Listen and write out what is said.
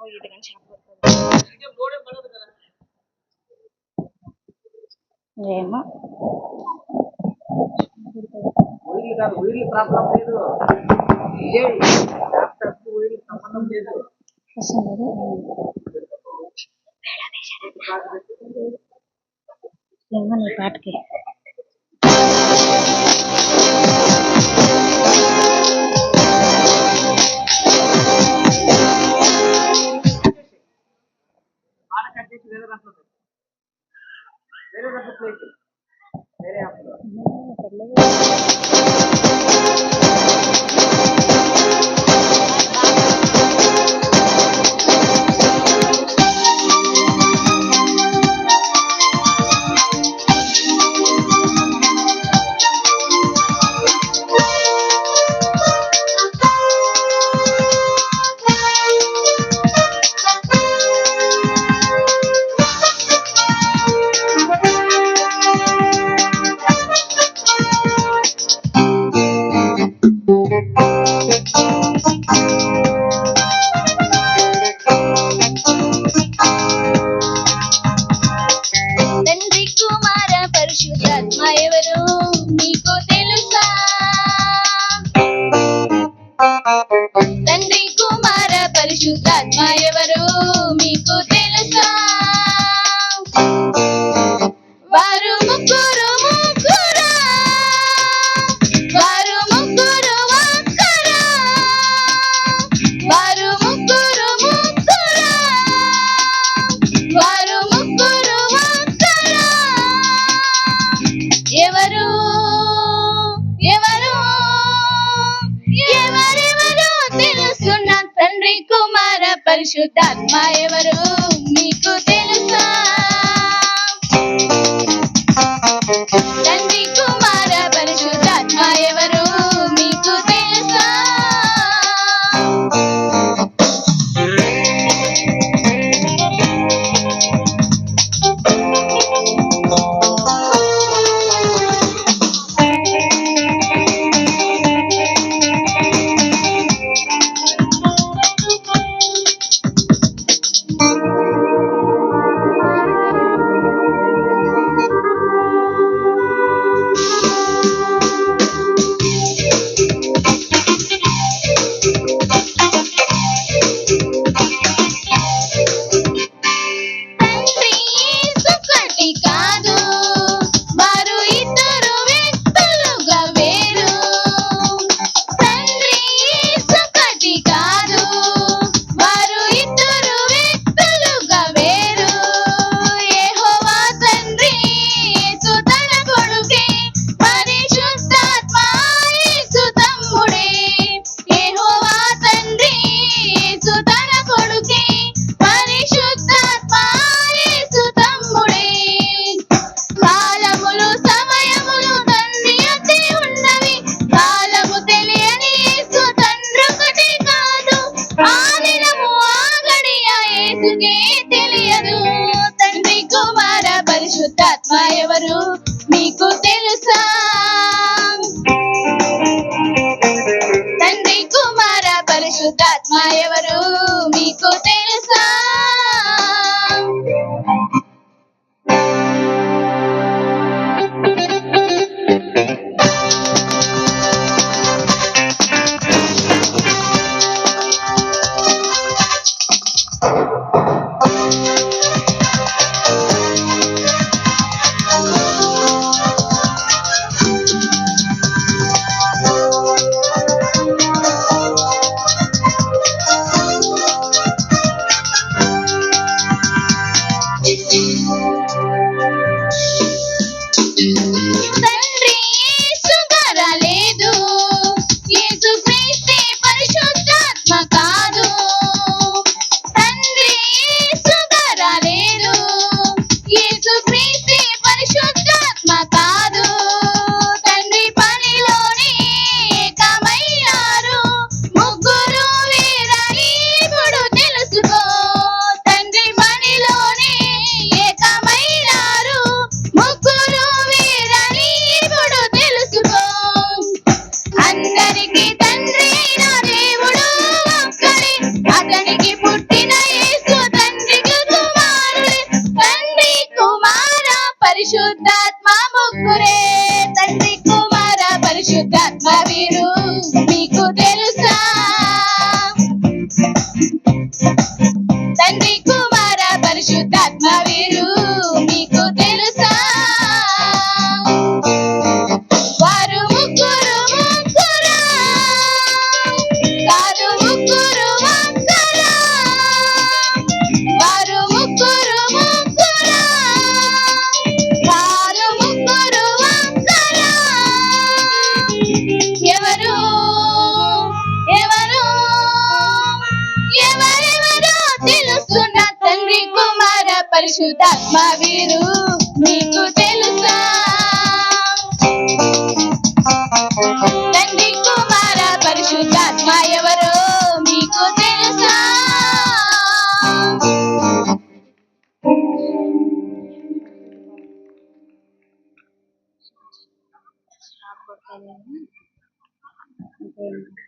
ఇటుకని చేప ఏమో ఏమో నీ పాటకి తండ్రి కుమార పరిశుద్ధాత్మ ఎవరు మీకు తెలుసా? తండ్రి కుమార పరిశుద్ధాత్మ ఎవరు మీకు తెలుసా? వారు ముగ్గురు ముగ్గురా, వారు ముగ్గురు ఒక్కరా, వారు ముగ్గురు ముగ్గురా, వారు ముగ్గురు ఒక్కరా. ఎవరు ఎవరు ఎవరెవరు తెలుసున్న తండ్రి కుమార పరిశుద్ధాత్మ ఎవరు మీకు తెలుసా? తండ్రి కుమార పరిశుద్ధాత్మ ఎవరు మీకు తెలుసా? తండ్రి యేసు కాదు, వారు ఇద్దరు వ్యక్తులుగా వేరు. తండ్రి యేసు కాదు, వారు ఇద్దరు వ్యక్తులుగా వేరు. యెహోవా తండ్రి యేసు తన కొడుకే, పరిశుద్ధాత్మ యేసు తమ్ముడే. యెహోవా తండ్రి యేసు తన కొడుకే, పరిశుద్ధాత్మ యేసు తమ్ముడే. కాలములు సమయములు తండ్రి అతే ఉన్నవి, కాలము తెలియని యేసు తండ్రొకటే కాదు. ఆ దినము ఆ గడియ యేసుకే తెలియదు. తండ్రి కుమార పరిశుద్ధాత్మ ఎవరు మీకు తెలుసా? తండ్రి కుమార పరిశుద్ధాత్మ ఎవరు మీకు తెలుసా? ఉమ్.